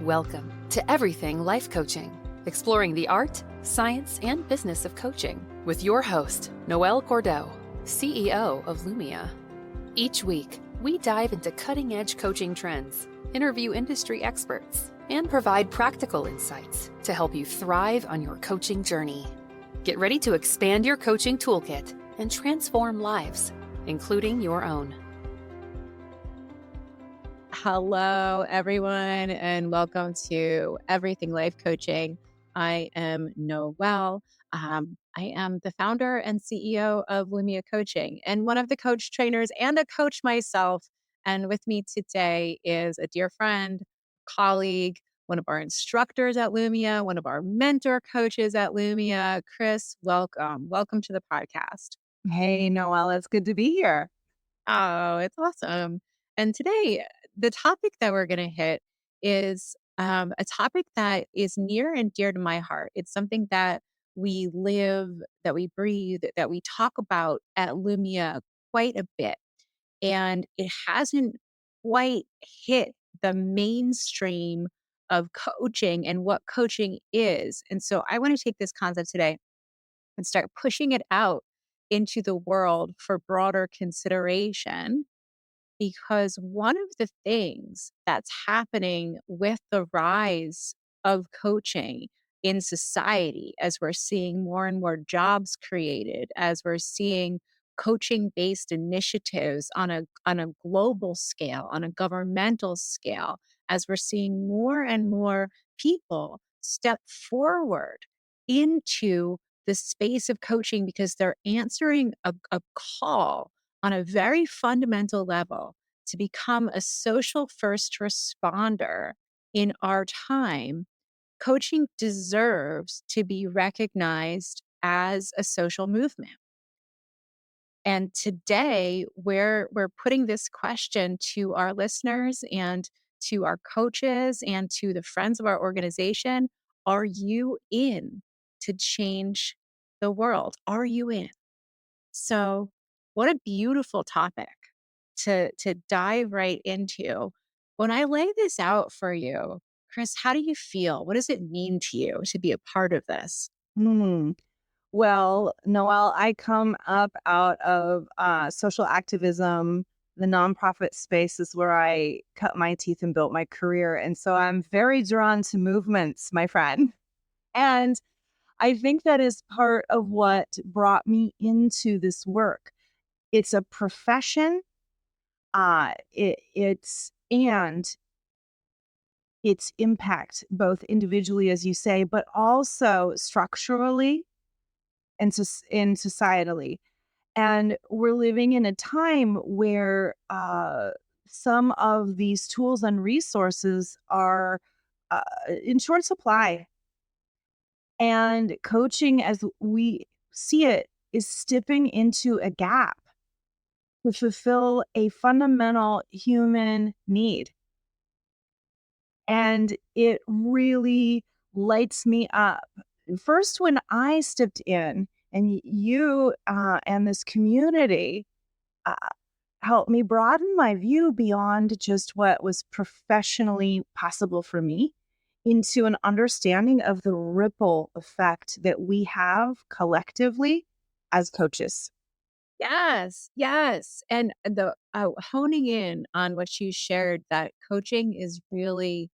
Welcome to Everything Life Coaching, exploring the art, science, and business of coaching with your host, Noelle Cordeaux, CEO of Lumia. Each week, we dive into cutting-edge coaching trends, interview industry experts, and provide practical insights to help you thrive on your coaching journey. Get ready to expand your coaching toolkit and transform lives, including your own. Hello, everyone, and welcome to Everything Life Coaching. I am Noelle. I am the founder and CEO of Lumia Coaching and one of the coach trainers and a coach myself. And with me today is a dear friend, colleague, one of our instructors at Lumia, one of our mentor coaches at Lumia. Chris, welcome. Welcome to the podcast. Hey, Noelle, it's good to be here. Oh, it's awesome. And today, the topic that we're going to hit is a topic that is near and dear to my heart. It's something that we live, that we breathe, that we talk about at Lumia quite a bit. And it hasn't quite hit the mainstream of coaching and what coaching is. And so I want to take this concept today and start pushing it out into the world for broader consideration. Because one of the things that's happening with the rise of coaching in society, as we're seeing more and more jobs created, as we're seeing coaching-based initiatives on a global scale, on a governmental scale, as we're seeing more and more people step forward into the space of coaching because they're answering a call on a very fundamental level to become a social first responder in our time, coaching deserves to be recognized as a social movement. And today we're putting this question to our listeners and to our coaches and to the friends of our organization. Are you in to change the world? Are you in? So what a beautiful topic to dive right into. When I lay this out for you, Chris, how do you feel? What does it mean to you to be a part of this? Well, Noelle, I come up out of social activism. The nonprofit space is where I cut my teeth and built my career. And so I'm very drawn to movements, my friend. And I think that is part of what brought me into this work. It's a profession. It's its impact, both individually, as you say, but also structurally and societally. And we're living in a time where some of these tools and resources are in short supply. And coaching, as we see it, is stepping into a gap to fulfill a fundamental human need. And it really lights me up. First, when I stepped in, and you and this community uh, helped me broaden my view beyond just what was professionally possible for me into an understanding of the ripple effect that we have collectively as coaches. Yes, yes. And the honing in on what you shared, that coaching is really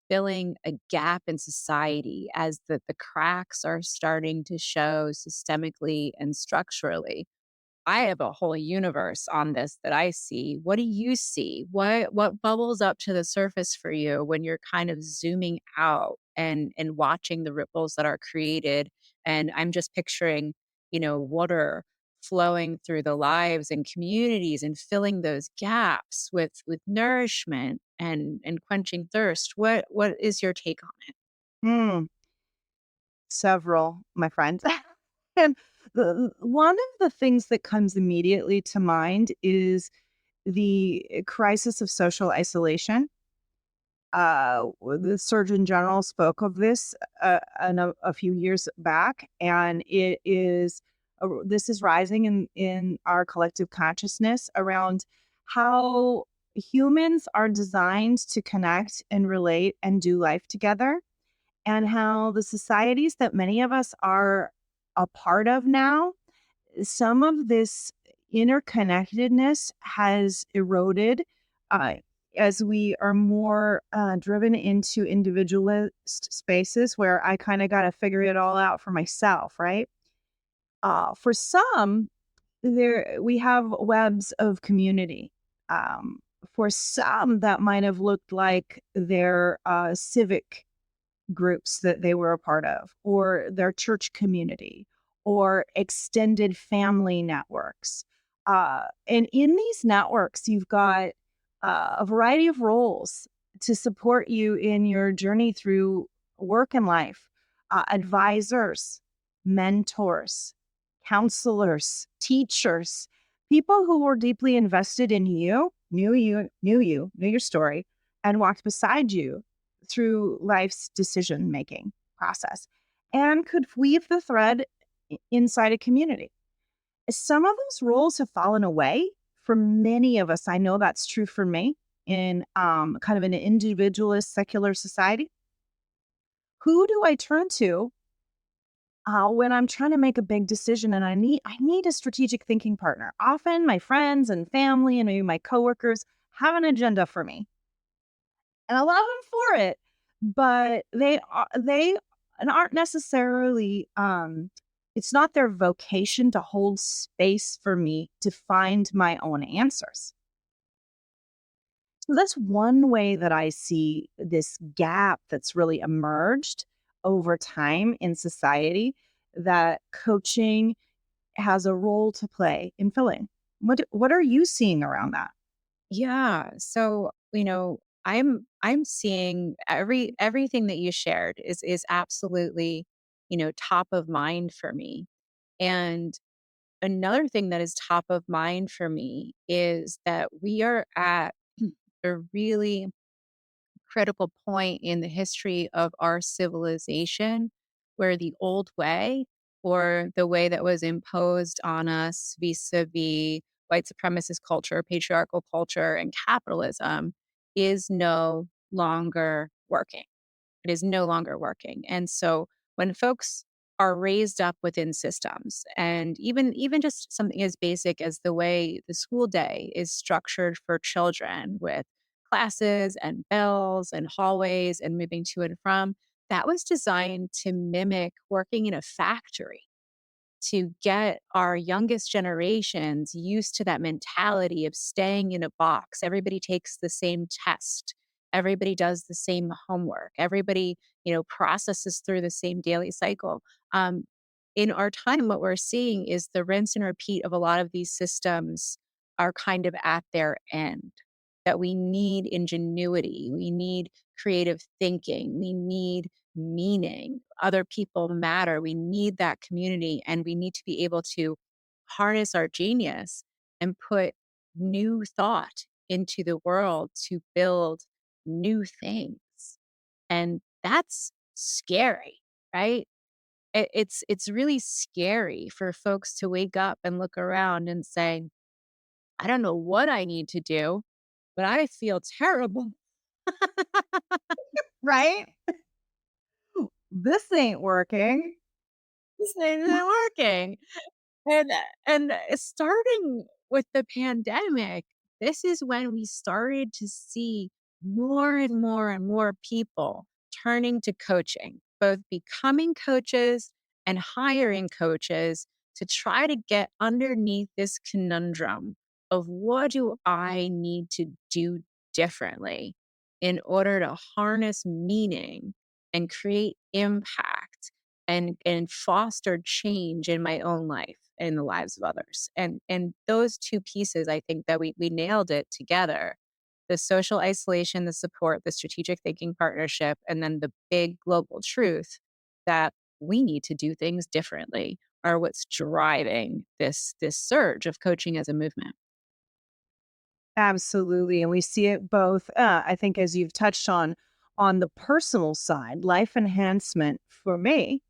filling a gap in society as the cracks are starting to show systemically and structurally. I have a whole universe on this that I see. What do you see? What bubbles up to the surface for you when you're kind of zooming out and watching the ripples that are created? And I'm just picturing, water flowing through the lives and communities and filling those gaps with nourishment and quenching thirst. What is your take on it? Hmm. Several, my friends. And one of the things that comes immediately to mind is the crisis of social isolation. The Surgeon General spoke of this a few years back, and this is rising in our collective consciousness around how humans are designed to connect and relate and do life together, and how the societies that many of us are a part of now, some of this interconnectedness has eroded uh, as we are more driven into individualist spaces where I kind of got to figure it all out for myself, right? For some, there we have webs of community. For some, that might have looked like their civic groups that they were a part of, or their church community, or extended family networks. And in these networks, you've got a variety of roles to support you in your journey through work and life, advisors, mentors, counselors, teachers, people who were deeply invested in you, knew your story, and walked beside you through life's decision making process and could weave the thread inside a community. Some of those roles have fallen away for many of us. I know that's true for me in kind of an individualist secular society. Who do I turn to when I'm trying to make a big decision and I need a strategic thinking partner? Often my friends and family and maybe my coworkers have an agenda for me, and I love them for it, but they aren't necessarily, it's not their vocation to hold space for me to find my own answers. So that's one way that I see this gap that's really emerged over time in society that coaching has a role to play in filling. What are you seeing around that? Yeah. So, I'm seeing everything that you shared is absolutely, top of mind for me. And another thing that is top of mind for me is that we are at a really critical point in the history of our civilization where the old way, or the way that was imposed on us vis-a-vis white supremacist culture, patriarchal culture, and capitalism, is no longer working. It is no longer working. And so when folks are raised up within systems, and even just something as basic as the way the school day is structured for children, with classes and bells and hallways and moving to and from, that was designed to mimic working in a factory, to get our youngest generations used to that mentality of staying in a box. Everybody takes the same test. Everybody does the same homework. Everybody, processes through the same daily cycle. In our time, what we're seeing is the rinse and repeat of a lot of these systems are kind of at their end. That we need ingenuity, we need creative thinking, we need meaning. Other people matter. We need that community, and we need to be able to harness our genius and put new thought into the world to build new things. And that's scary, right? It's really scary for folks to wake up and look around and say, I don't know what I need to do, but I feel terrible. Right? This ain't working. This isn't working. And starting with the pandemic, this is when we started to see more and more and more people turning to coaching, both becoming coaches and hiring coaches, to try to get underneath this conundrum of, what do I need to do differently in order to harness meaning and create impact and foster change in my own life and in the lives of others. And those two pieces, I think that we nailed it together. The social isolation, the support, the strategic thinking partnership, and then the big global truth that we need to do things differently are what's driving this surge of coaching as a movement. Absolutely. And we see it both, I think, as you've touched on the personal side, life enhancement for me,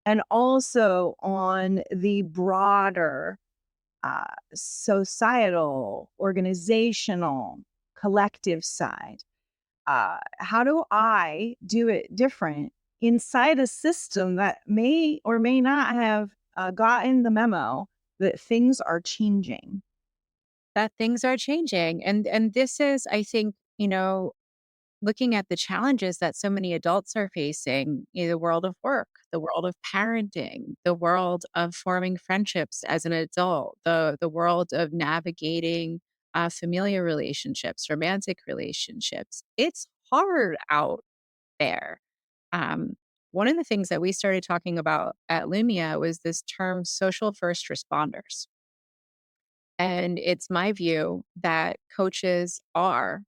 and also on the broader societal, organizational. collective side? How do I do it different inside a system that may or may not have gotten the memo that things are changing? That things are changing. And this is, I think, looking at the challenges that so many adults are facing in the world of work, the world of parenting, the world of forming friendships as an adult, the world of navigating familiar relationships, romantic relationships. It's hard out there. Um, One of the things that we started talking about at Lumia was this term social first responders. And it's my view that coaches are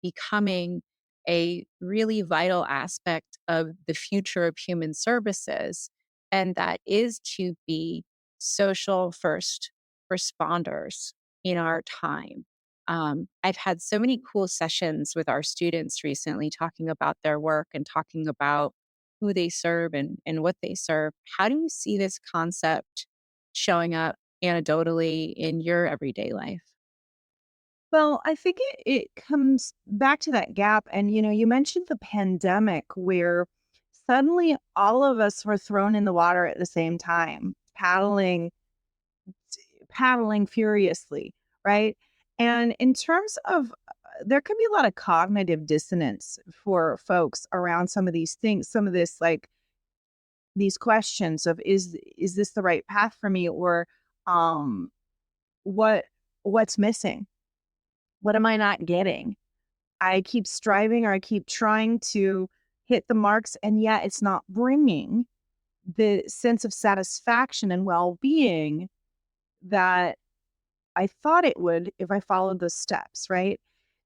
becoming a really vital aspect of the future of human services. And that is to be social first responders in our time. I've had so many cool sessions with our students recently talking about their work and talking about who they serve and what they serve. How do you see this concept showing up anecdotally in your everyday life? Well, I think it comes back to that gap. And, you mentioned the pandemic where suddenly all of us were thrown in the water at the same time, paddling furiously, right? And in terms of, there can be a lot of cognitive dissonance for folks around some of these things, some of this, like these questions of is this the right path for me, or um, what what's missing? What am I not getting? I keep striving or I keep trying to hit the marks, and yet it's not bringing the sense of satisfaction and well being that I thought it would if I followed the steps, right?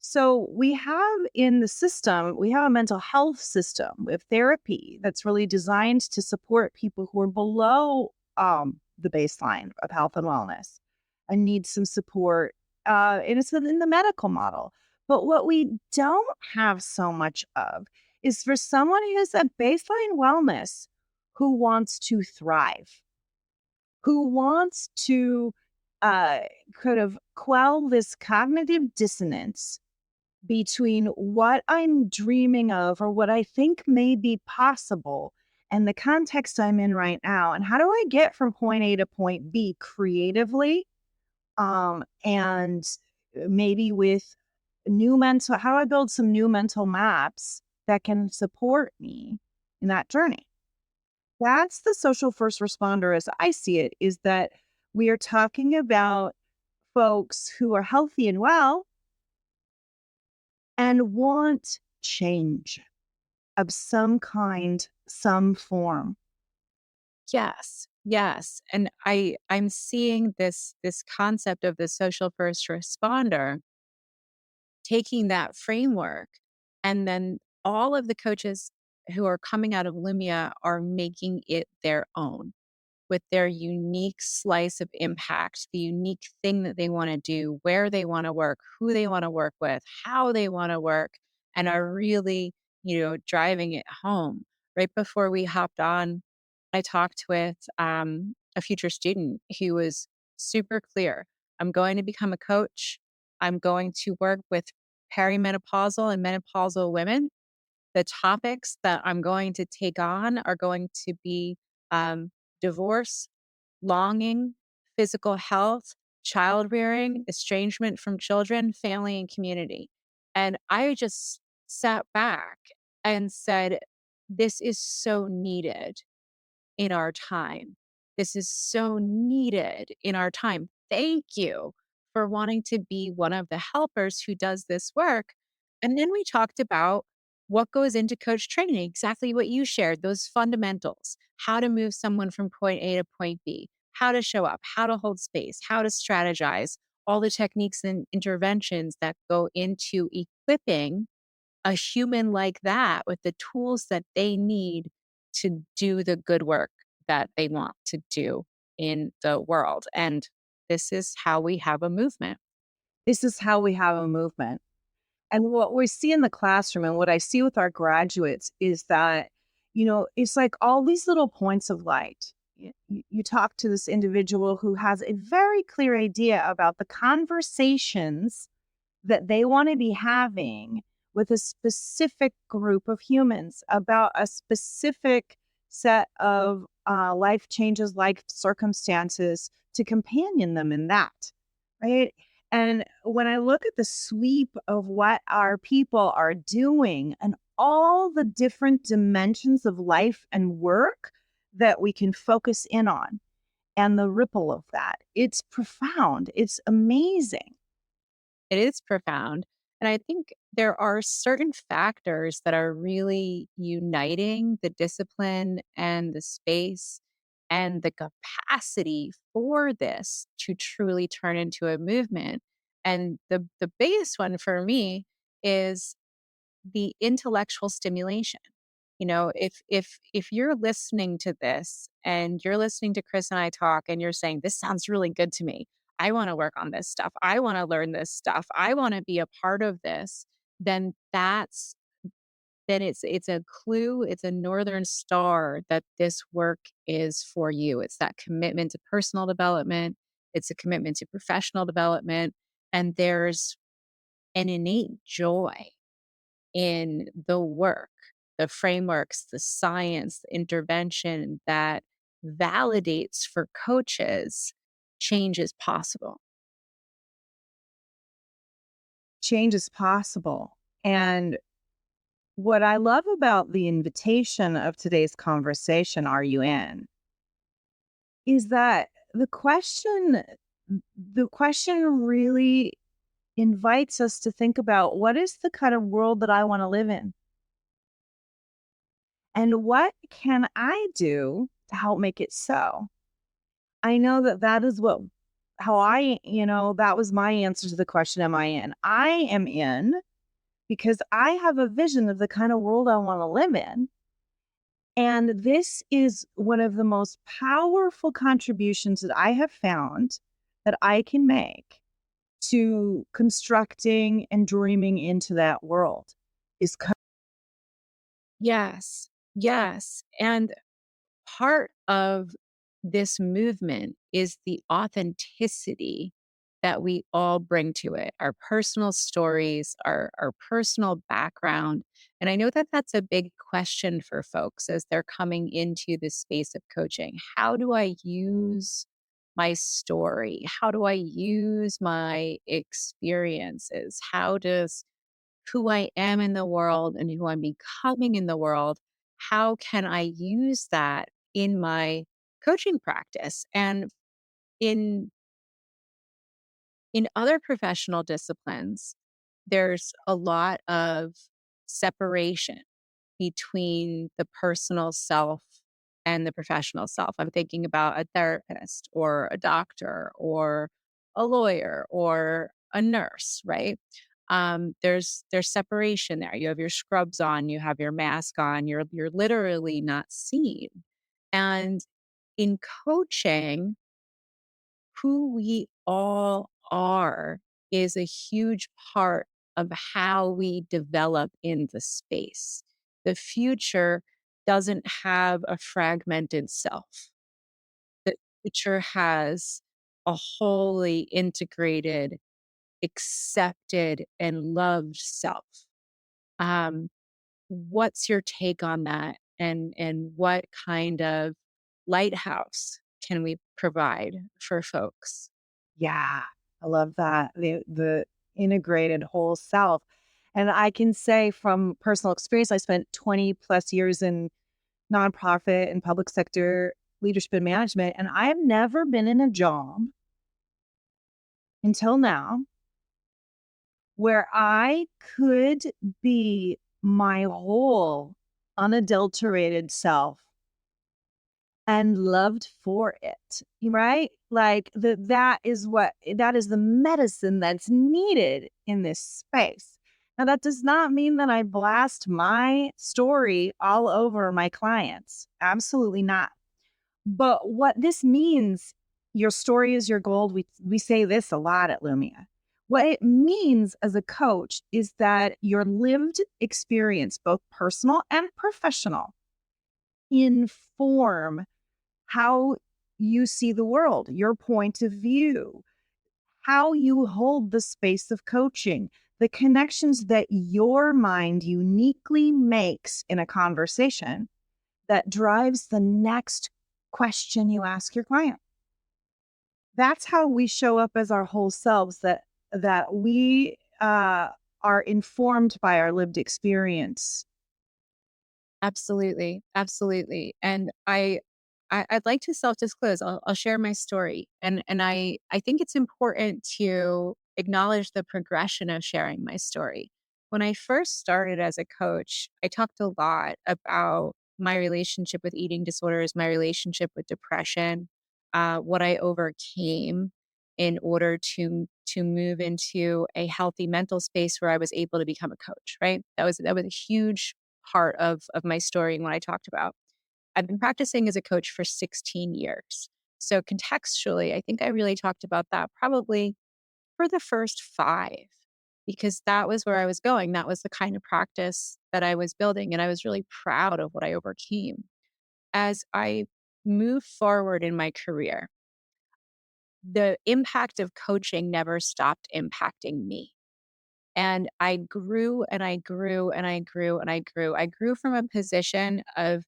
So we have in the system, we have a mental health system with therapy that's really designed to support people who are below the baseline of health and wellness and need some support. And it's in the medical model. But what we don't have so much of is for someone who has a baseline wellness who wants to thrive, who wants to uh, kind of quell this cognitive dissonance between what I'm dreaming of or what I think may be possible and the context I'm in right now. And how do I get from point A to point B creatively? And maybe with how do I build some new mental maps that can support me in that journey? That's the social first responder as I see it, is that we are talking about folks who are healthy and well and want change of some kind, some form. Yes. Yes. And I'm seeing this concept of the social first responder, taking that framework, and then all of the coaches who are coming out of Lumia are making it their own with their unique slice of impact, the unique thing that they want to do, where they want to work, who they want to work with, how they want to work, and are really, driving it home. Right before we hopped on, I talked with a future student who was super clear. I'm going to become a coach. I'm going to work with perimenopausal and menopausal women. The topics that I'm going to take on are going to be um, divorce, longing, physical health, child rearing, estrangement from children, family, and community. And I just sat back and said, this is so needed in our time. This is so needed in our time. Thank you for wanting to be one of the helpers who does this work. And then we talked about what goes into coach training, exactly what you shared, those fundamentals, how to move someone from point A to point B, how to show up, how to hold space, how to strategize, all the techniques and interventions that go into equipping a human like that with the tools that they need to do the good work that they want to do in the world. And this is how we have a movement. This is how we have a movement. And what we see in the classroom and what I see with our graduates is that, it's like all these little points of light. You talk to this individual who has a very clear idea about the conversations that they want to be having with a specific group of humans about a specific set of life changes, life circumstances to companion them in that, right? And when I look at the sweep of what our people are doing and all the different dimensions of life and work that we can focus in on and the ripple of that, it's profound. It's amazing. It is profound. And I think there are certain factors that are really uniting the discipline and the space and the capacity for this to truly turn into a movement. And the biggest one for me is the intellectual stimulation. You know, if you're listening to this and you're listening to Chris and I talk and you're saying, this sounds really good to me. I want to work on this stuff. I want to learn this stuff. I want to be a part of this, then it's a clue, it's a northern star that this work is for you. It's that commitment to personal development, it's a commitment to professional development, and there's an innate joy in the work, the frameworks, the science, the intervention that validates for coaches change is possible. Change is possible. And what I love about the invitation of today's conversation, Are You In? Is that the question really invites us to think about what is the kind of world that I want to live in? And what can I do to help make it so? I know that that is what how I, that was my answer to the question, am I in? I am in because I have a vision of the kind of world I want to live in. And this is one of the most powerful contributions that I have found that I can make to constructing and dreaming into that world is Yes. Yes. And part of this movement is the authenticity that we all bring to it, our personal stories, our personal background. And I know that that's a big question for folks as they're coming into this space of coaching. How do I use my story? How do I use my experiences? How does who I am in the world and who I'm becoming in the world, how can I use that in my coaching practice? And in in other professional disciplines, there's a lot of separation between the personal self and the professional self. I'm thinking about a therapist or a doctor or a lawyer or a nurse, right? There's separation there. You have your scrubs on, you have your mask on, you're literally not seen. And in coaching, who we all are is a huge part of how we develop in the space. The future doesn't have a fragmented self. The future has a wholly integrated, accepted, and loved self. Um, what's your take on that? And what kind of lighthouse can we provide for folks? Yeah, I love that. The integrated whole self. And I can say from personal experience, I spent 20 plus years in nonprofit and public sector leadership and management, and I've never been in a job until now where I could be my whole unadulterated self and loved for it, right? Like that is the medicine that's needed in this space. Now, that does not mean that I blast my story all over my clients. Absolutely not. But what this means, your story is your gold. We say this a lot at Lumia. What it means as a coach is that your lived experience, both personal and professional, inform how you see the world, your point of view, how you hold the space of coaching, the connections that your mind uniquely makes in a conversation that drives the next question you ask your client. That's how we show up as our whole selves, that we are informed by our lived experience. Absolutely, absolutely. And I'd like to self-disclose. I'll share my story. And I think it's important to acknowledge the progression of sharing my story. When I first started as a coach, I talked a lot about my relationship with eating disorders, my relationship with depression, what I overcame in order to move into a healthy mental space where I was able to become a coach, right? That was a huge part of my story and what I talked about. I've been practicing as a coach for 16 years. So contextually, I think I really talked about that probably for the first 5 because that was where I was going. That was the kind of practice that I was building and I was really proud of what I overcame. As I move forward in my career, the impact of coaching never stopped impacting me. And I grew and I grew and I grew and I grew. I grew from a position of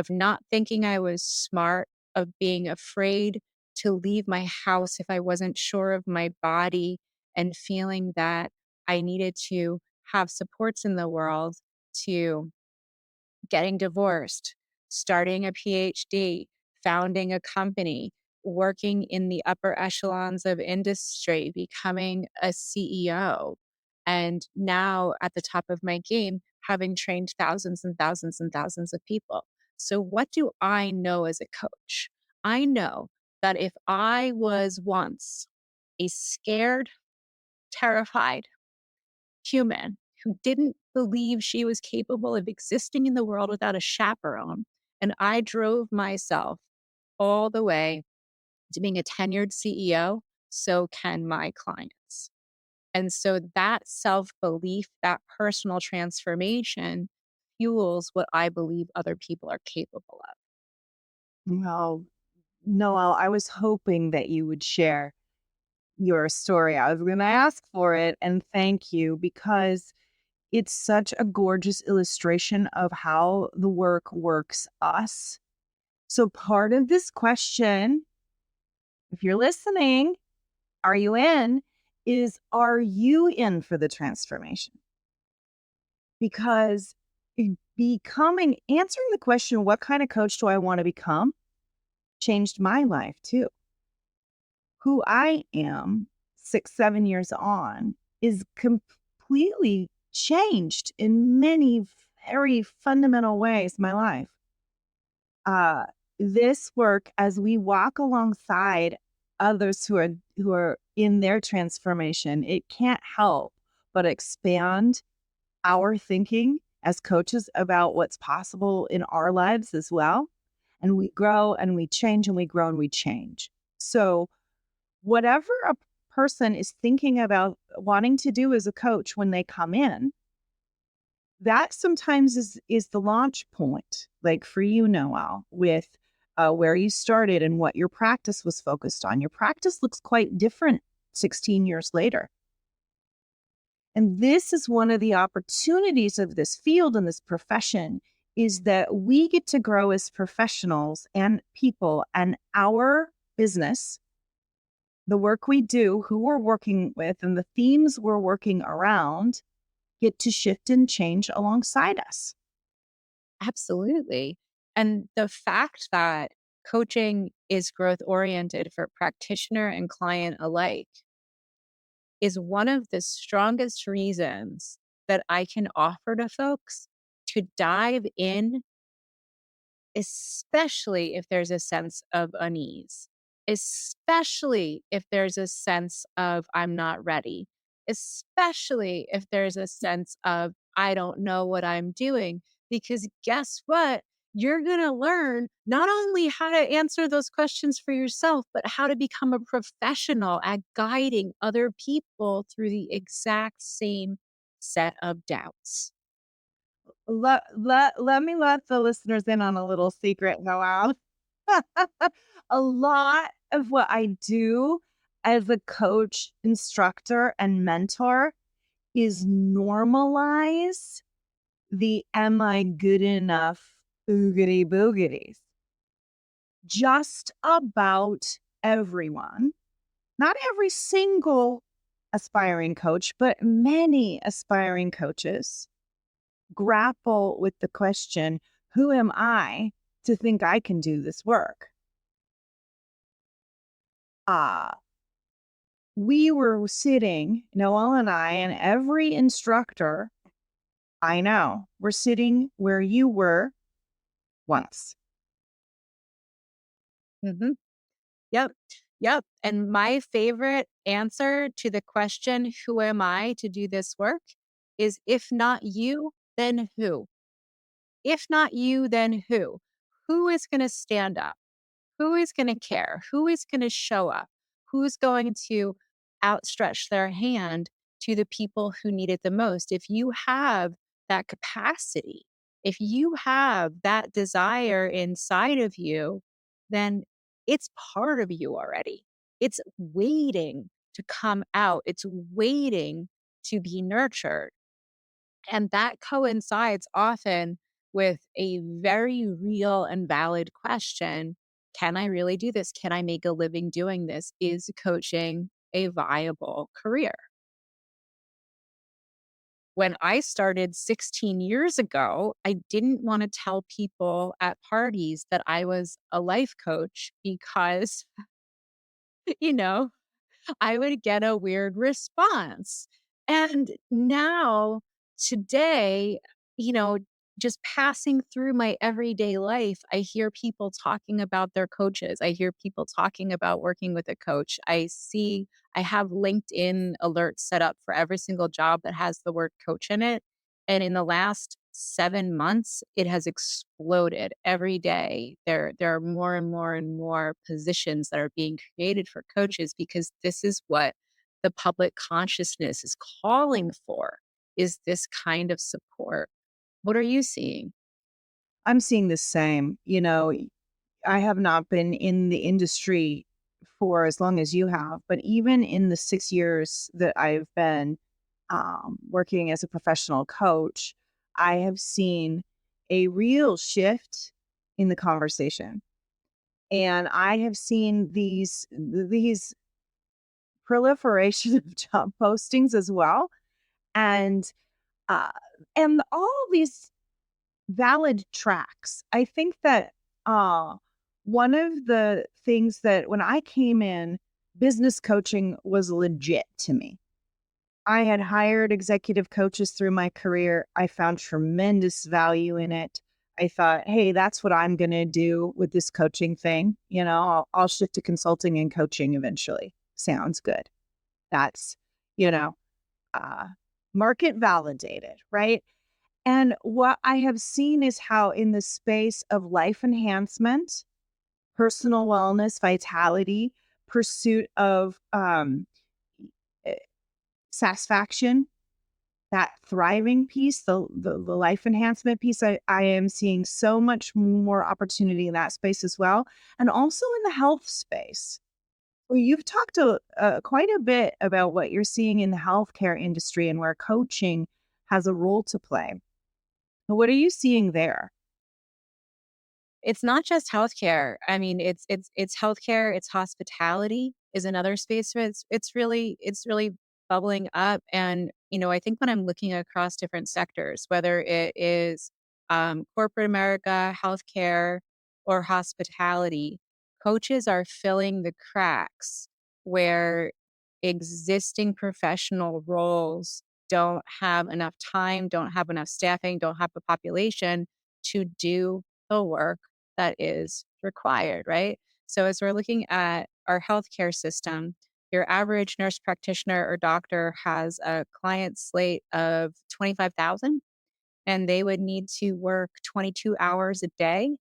not thinking I was smart, of being afraid to leave my house if I wasn't sure of my body and feeling that I needed to have supports in the world to getting divorced, starting a PhD, founding a company, working in the upper echelons of industry, becoming a CEO, and now at the top of my game, having trained thousands and thousands and thousands of people. So, what do I know as a coach? I know that if I was once a scared, terrified, human who didn't believe she was capable of existing in the world without a chaperone. And I drove myself all the way to being a tenured CEO. So can my clients. And so that self belief, that personal transformation fuels what I believe other people are capable of. Well, Noel, I was hoping that you would share your story. I was going to ask for it, and thank you, because it's such a gorgeous illustration of how the work works us. So, part of this question, if you're listening, are you in? Is are you in for the transformation? Because answering the question, what kind of coach do I want to become, changed my life too. Who I am 6, 7 years on is completely changed in many very fundamental ways, my life. Uh, this work, as we walk alongside others who are in their transformation, it can't help but expand our thinking as coaches about what's possible in our lives as well. And we grow and we change and we grow and we change. So, whatever a person is thinking about wanting to do as a coach when they come in, that sometimes is the launch point, like for you, Noel, with where you started and what your practice was focused on. Your practice looks quite different 16 years later. And this is one of the opportunities of this field and this profession, is that we get to grow as professionals and people, and our business, the work we do, who we're working with, and the themes we're working around get to shift and change alongside us. Absolutely. And the fact that coaching is growth oriented for practitioner and client alike is one of the strongest reasons that I can offer to folks to dive in, especially if there's a sense of unease, especially if there's a sense of I'm not ready, especially if there's a sense of I don't know what I'm doing. Because guess what? You're going to learn not only how to answer those questions for yourself, but how to become a professional at guiding other people through the exact same set of doubts. Let me let the listeners in on a little secret, Noel. A lot of what I do as a coach, instructor, and mentor is normalize the am I good enough oogity boogities. Just about everyone, not every single aspiring coach, but many aspiring coaches grapple with the question, who am I to think I can do this work? Ah, we were sitting, Noelle and I, and every instructor I know, we're sitting where you were once. Mhm. Yep. Yep. And my favorite answer to the question, who am I to do this work? Is if not you, then who? If not you, then who? Who is going to stand up? Who is going to care? Who is going to show up? Who's going to outstretch their hand to the people who need it the most? If you have that capacity, if you have that desire inside of you, then it's part of you already. It's waiting to come out, it's waiting to be nurtured. And that coincides often with a very real and valid question. Can I really do this? Can I make a living doing this? Is coaching a viable career? When I started 16 years ago, I didn't want to tell people at parties that I was a life coach because, you know, I would get a weird response. And now, today, you know, just passing through my everyday life, I hear people talking about their coaches. I hear people talking about working with a coach. I have LinkedIn alerts set up for every single job that has the word coach in it. And in the last 7 months, it has exploded every day. There are more and more and more positions that are being created for coaches because this is what the public consciousness is calling for, is this kind of support. What are you seeing? I'm seeing the same. I have not been in the industry for as long as you have, but even in the 6 years that I've been working as a professional coach, I have seen a real shift in the conversation. And I have seen these proliferation of job postings as well. And uh, and all these valid tracks. I think that one of the things that when I came in, business coaching was legit to me. I had hired executive coaches through my career. I found tremendous value in it. I thought, hey, that's what I'm going to do with this coaching thing. I'll shift to consulting and coaching eventually. Sounds good. That's, you know, uh, market validated, right? And what I have seen is how, in the space of life enhancement, personal wellness, vitality, pursuit of eh, satisfaction, that thriving piece, the life enhancement piece, I am seeing so much more opportunity in that space as well. And also in the health space. Well, you've talked quite a bit about what you're seeing in the healthcare industry and where coaching has a role to play. What are you seeing there? It's not just healthcare. I mean, it's healthcare, it's hospitality is another space where it's really bubbling up. And, I think when I'm looking across different sectors, whether it is corporate America, healthcare, or hospitality, coaches are filling the cracks where existing professional roles don't have enough time, don't have enough staffing, don't have the population to do the work that is required, right? So as we're looking at our healthcare system, your average nurse practitioner or doctor has a client slate of 25,000 and they would need to work 22 hours a day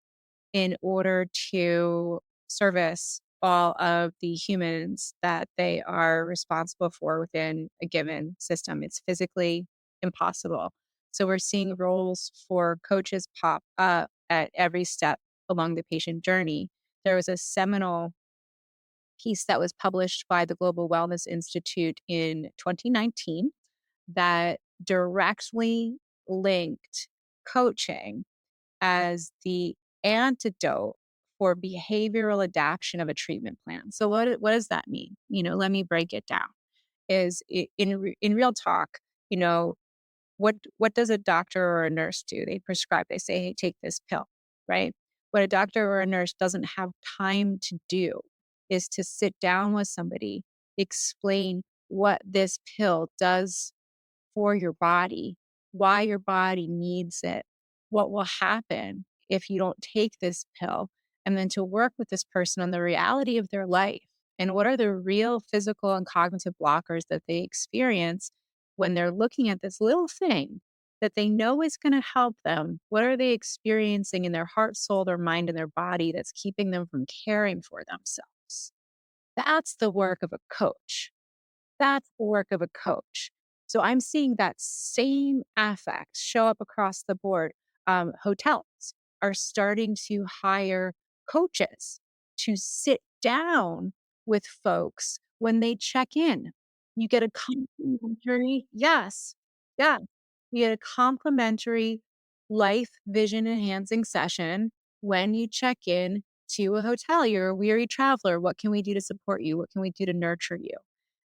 in order to service all of the humans that they are responsible for within a given system. It's physically impossible. So we're seeing roles for coaches pop up at every step along the patient journey. There was a seminal piece that was published by the Global Wellness Institute in 2019 that directly linked coaching as the antidote for behavioral adaptation of a treatment plan. So what does that mean? Let me break it down. In real talk, you know, what does a doctor or a nurse do? They prescribe, they say, "Hey, take this pill," right? What a doctor or a nurse doesn't have time to do is to sit down with somebody, explain what this pill does for your body, why your body needs it, what will happen if you don't take this pill, and then to work with this person on the reality of their life and what are the real physical and cognitive blockers that they experience when they're looking at this little thing that they know is going to help them. What are they experiencing in their heart, soul, their mind, and their body that's keeping them from caring for themselves? That's the work of a coach. That's the work of a coach. So I'm seeing that same affect show up across the board. Hotels are starting to hire coaches to sit down with folks when they check in. You get a complimentary, yes, yeah, you get a complimentary life vision enhancing session when you check in to a hotel. You're a weary traveler. What can we do to support you? What can we do to nurture you?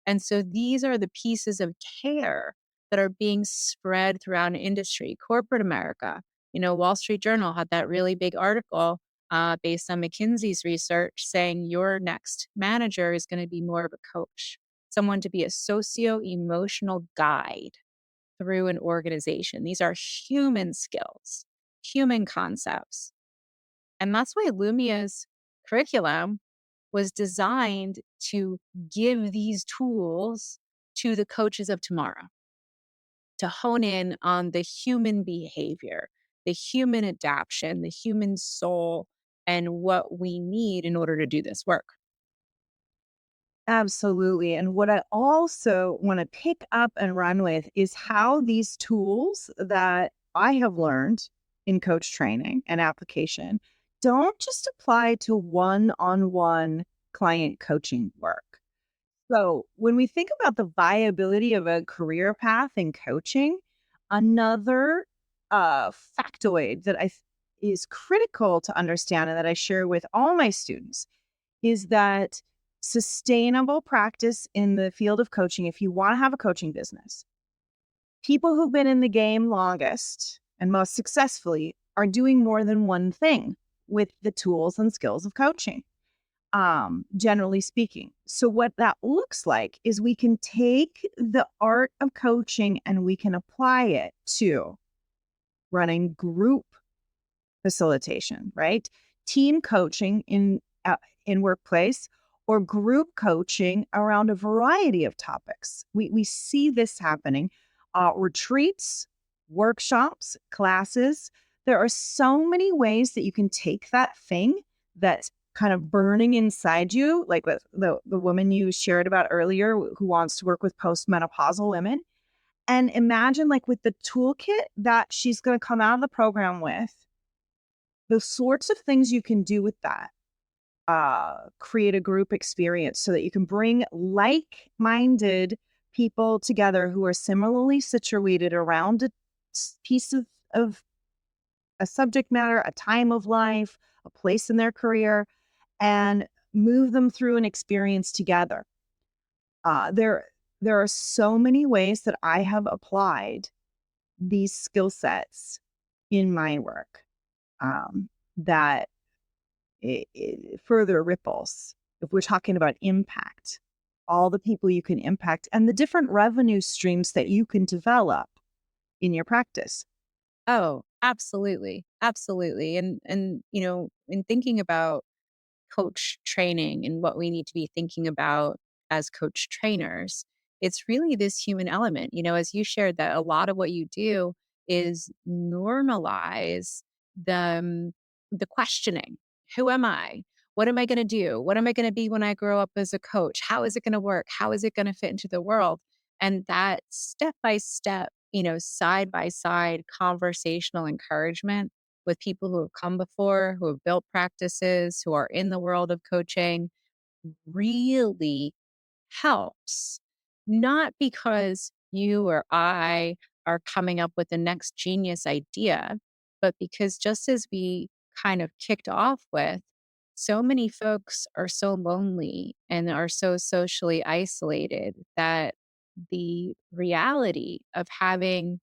And so these are the pieces of care that are being spread throughout an industry. Corporate America, Wall Street Journal had that really big article based on McKinsey's research saying your next manager is going to be more of a coach, someone to be a socio emotional guide through an organization. These are human skills, human concepts. And that's why Lumia's curriculum was designed to give these tools to the coaches of tomorrow to hone in on the human behavior, the human adaptation, the human soul, and what we need in order to do this work. Absolutely. And what I also want to pick up and run with is how these tools that I have learned in coach training and application don't just apply to one on one client coaching work. So, when we think about the viability of a career path in coaching, another factoid that is critical to understand and that I share with all my students is that sustainable practice in the field of coaching, if you want to have a coaching business, people who've been in the game longest and most successfully are doing more than one thing with the tools and skills of coaching, generally speaking. So, what that looks like is we can take the art of coaching and we can apply it to running group facilitation, right? Team coaching in workplace or group coaching around a variety of topics. We see this happening. Retreats, workshops, classes. There are so many ways that you can take that thing that's kind of burning inside you, like the woman you shared about earlier who wants to work with postmenopausal women. And imagine, like, with the toolkit that she's going to come out of the program with, the sorts of things you can do with that. Create a group experience so that you can bring like-minded people together who are similarly situated around a piece of a subject matter, a time of life, a place in their career, and move them through an experience together. There are so many ways that I have applied these skill sets in my work, that it further ripples. If we're talking about impact, all the people you can impact and the different revenue streams that you can develop in your practice. Oh, absolutely. Absolutely. In thinking about coach training and what we need to be thinking about as coach trainers, it's really this human element. As you shared, that a lot of what you do is normalize the questioning. Who am I? What am I going to do? What am I going to be when I grow up as a coach? How is it going to work? How is it going to fit into the world? And that step by step, side by side conversational encouragement with people who have come before, who have built practices, who are in the world of coaching. really helps, not because you or I are coming up with the next genius idea, but because just as we kind of kicked off with, so many folks are so lonely and are so socially isolated that the reality of having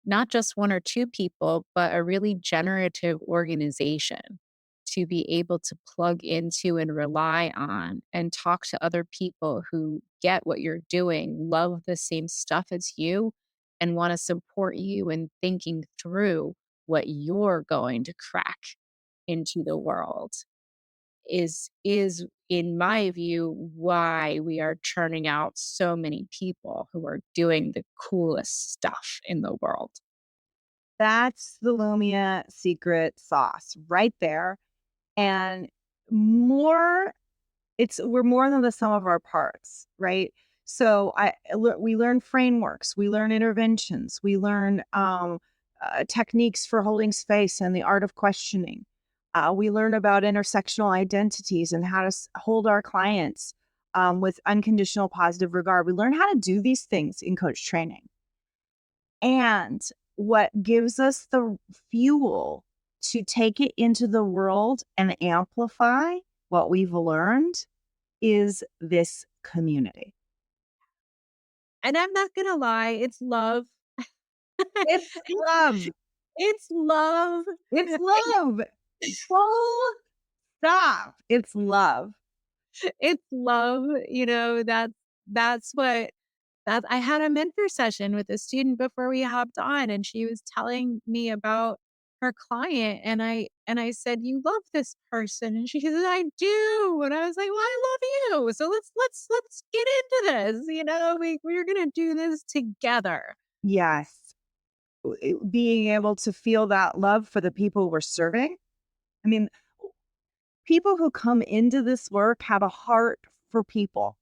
not just one or two people, but a really generative organization to be able to plug into and rely on and talk to other people who get what you're doing, love the same stuff as you, and want to support you in thinking through what you're going to crack into the world is in my view why we are churning out so many people who are doing the coolest stuff in the world. That's the Lumia secret sauce right there. And more we're more than the sum of our parts, right? So we learn frameworks, we learn interventions, we learn techniques for holding space and the art of questioning. We learn about intersectional identities and how to hold our clients with unconditional positive regard. We learn how to do these things in coach training. And what gives us the fuel to take it into the world and amplify what we've learned is this community. And I'm not gonna lie, it's love. It's love. It's love. It's love. Full stop. It's love. It's love, that's what that I had a mentor session with a student before we hopped on, and she was telling me about her client, and I said, "You love this person," and she said, "I do," and I was like, "Well, I love you, so let's get into this, we're gonna do this together." Yes. Being able to feel that love for the people we're serving. I mean, people who come into this work have a heart for people.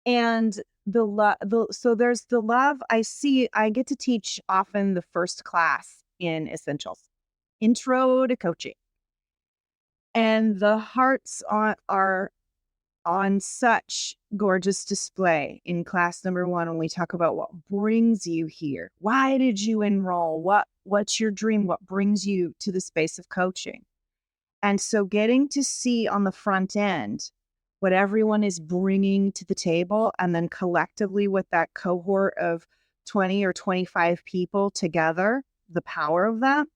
And so there's the love I get to teach often the first class in essentials, intro to coaching. And the hearts are on such gorgeous display in class number 1 when we talk about what brings you here. Why did you enroll? What's your dream? What brings you to the space of coaching? And so getting to see on the front end what everyone is bringing to the table, and then collectively with that cohort of 20 or 25 people together, the power of that,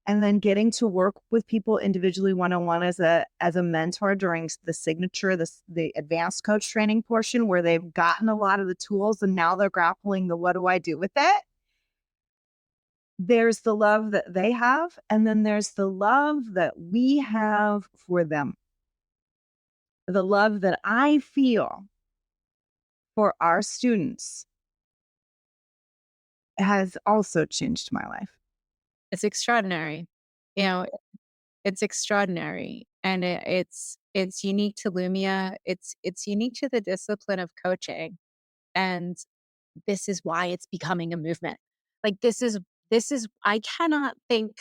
and then getting to work with people individually one-on-one as a mentor during the signature, the advanced coach training portion where they've gotten a lot of the tools and now they're grappling the what do I do with it? There's the love that they have, and then there's the love that we have for them. The love that I feel for our students has also changed my life. It's extraordinary. You know, it's extraordinary, and it's unique to Lumia. It's unique to the discipline of coaching, and this is why it's becoming a movement. Like this is I cannot think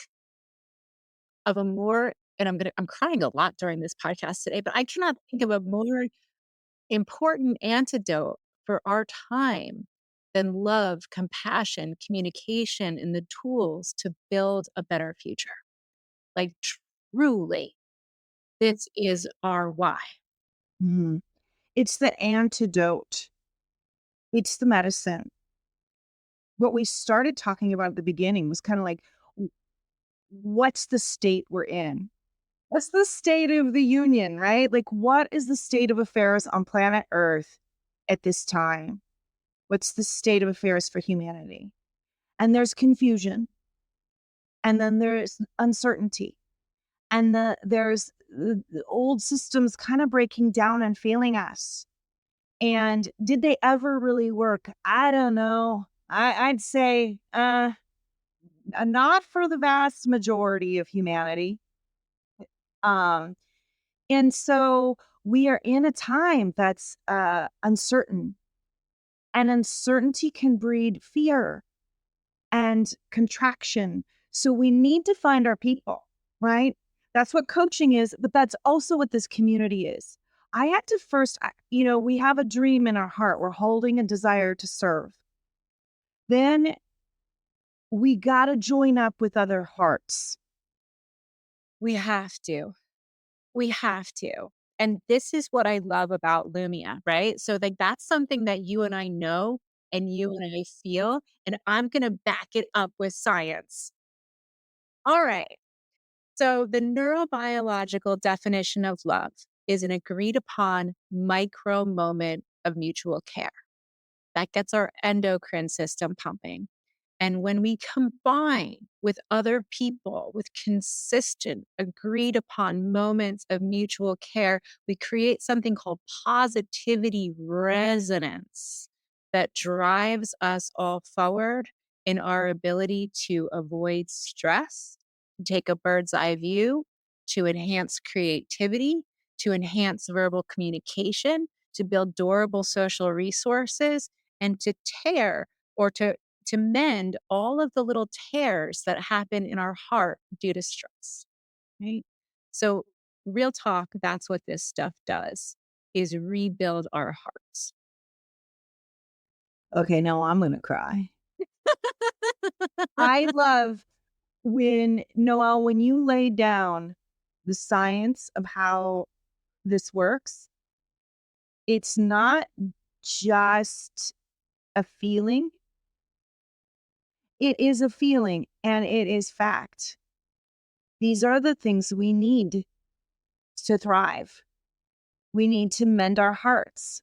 of a more and I'm crying a lot during this podcast today, but I cannot think of a more important antidote for our time than love, compassion, communication, and the tools to build a better future. Like truly, this is our why. Mhm. It's the antidote. It's the medicine. What we started talking about at the beginning was kind of like, what's the state we're in? What's the state of the union, right? Like, what is the state of affairs on planet Earth at this time? What's the state of affairs for humanity? And there's confusion, and then there's uncertainty, and there's the old systems kind of breaking down and failing us. And did they ever really work? I don't know. I'd say not for the vast majority of humanity. Um, and so we are in a time that's uncertain, and uncertainty can breed fear and contraction. So we need to find our people, right? That's what coaching is, but that's also what this community is. I had to first, we have a dream in our heart. We're holding a desire to serve. Then we got to join up with other hearts. We have to. We have to. And this is what I love about Lumia, right? So like that's something that you and I know and you and I feel, and I'm going to back it up with science. All right. So the neurobiological definition of love is an agreed upon micro moment of mutual care that gets our endocrine system pumping. And when we combine with other people with consistent, agreed upon moments of mutual care, we create something called positivity resonance that drives us all forward in our ability to avoid stress, to take a bird's eye view, to enhance creativity, to enhance verbal communication, to build durable social resources, and to tear or to mend all of the little tears that happen in our heart due to stress, right? So, real talk, that's what this stuff does is rebuild our hearts. Okay, now I'm going to cry. I love when you lay down the science of how this works, it's not just a feeling. It is a feeling and it is fact. These are the things we need to thrive. We need to mend our hearts.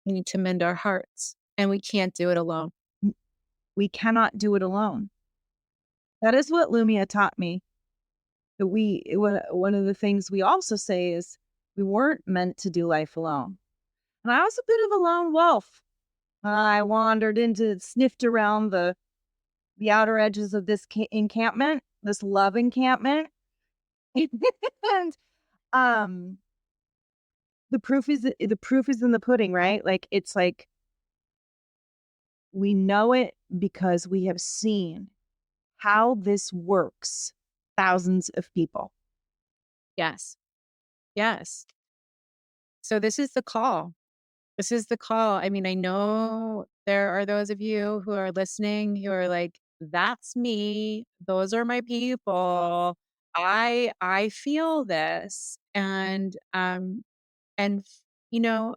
We need to mend our hearts, and we can't do it alone. We cannot do it alone. That is what Lumia taught me. That one of the things we also say is we weren't meant to do life alone. And I was a bit of a lone wolf. I wandered sniffed around the outer edges of this encampment, this love encampment. And um the proof is in the pudding, right? Like it's like we know it because we have seen how this works thousands of people. Yes. Yes. So, this is the call. This is the call. I mean, I know there are those of you who are listening who are like, that's me. Those are my people. I feel this. And you know,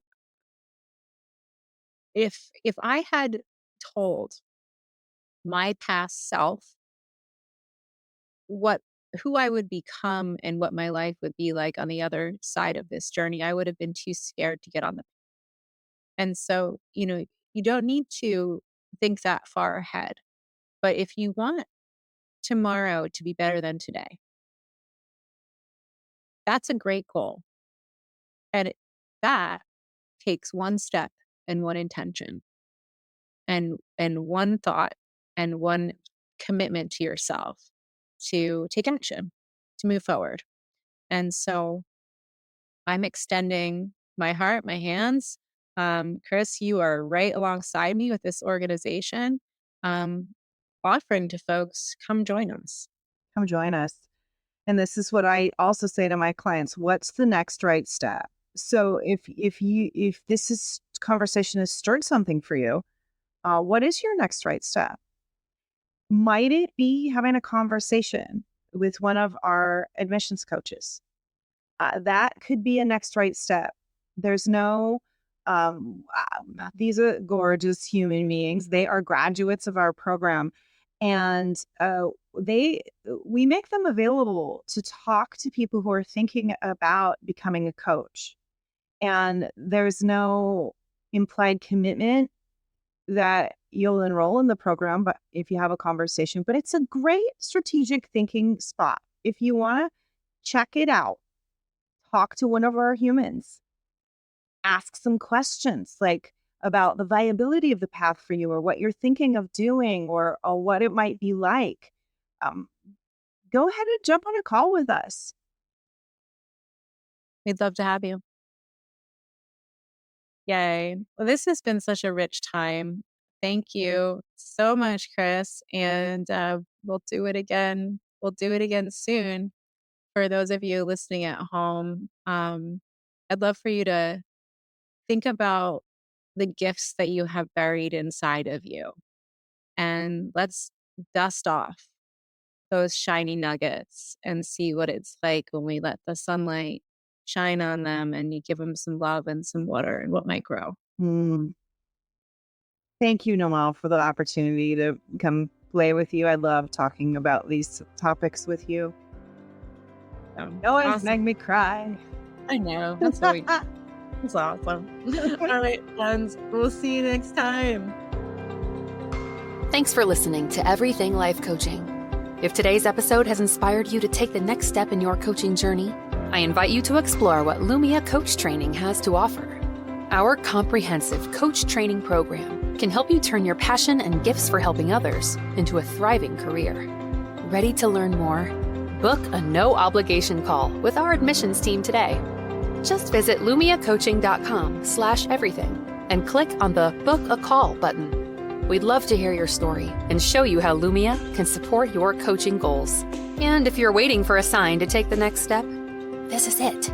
if I had told my past self what who I would become and what my life would be like on the other side of this journey, I would have been too scared to get on the. And so, you don't need to think that far ahead. But if you want tomorrow to be better than today, that's a great goal. And that takes one step and one intention and one thought and one commitment to yourself to take action, to move forward. And so I'm extending my heart, my hands. Chris, you are right alongside me with this organization, um, offering to folks, come join us. Come join us. And this is what I also say to my clients, what's the next right step? So if this is conversation has stirred something for you, what is your next right step? Might it be having a conversation with one of our admissions coaches? That could be a next right step. There's no, these are gorgeous human beings. They are graduates of our program. And we make them available to talk to people who are thinking about becoming a coach. And there's no implied commitment that you'll enroll in the program, but if you have a conversation, but it's a great strategic thinking spot. If you want to check it out, talk to one of our humans, ask some questions like about the viability of the path for you or what you're thinking of doing or what it might be like. Um, Go ahead and jump on a call with us. We'd love to have you. Yay. Well, this has been such a rich time. Thank you so much, Chris. And we'll do it again. We'll do it again soon. for those of you listening at home, I'd love for you to think about the gifts that you have buried inside of you. And let's dust off those shiny nuggets and see what it's like when we let the sunlight shine on them and you give them some love and some water and what might grow. Mm. Thank you, Noelle, for the opportunity to come play with you. I love talking about these topics with you. So, Always awesome. make me cry. I know. That's It's awesome. All right, friends. We'll see you next time. Thanks for listening to Everything Life Coaching. If today's episode has inspired you to take the next step in your coaching journey, I invite you to explore what Lumia Coach Training has to offer. Our comprehensive coach training program can help you turn your passion and gifts for helping others into a thriving career. Ready to learn more? Book a no-obligation call with our admissions team today. Just visit lumiacoaching.com/everything and click on the Book a Call button. We'd love to hear your story and show you how Lumia can support your coaching goals. And if you're waiting for a sign to take the next step, this is it.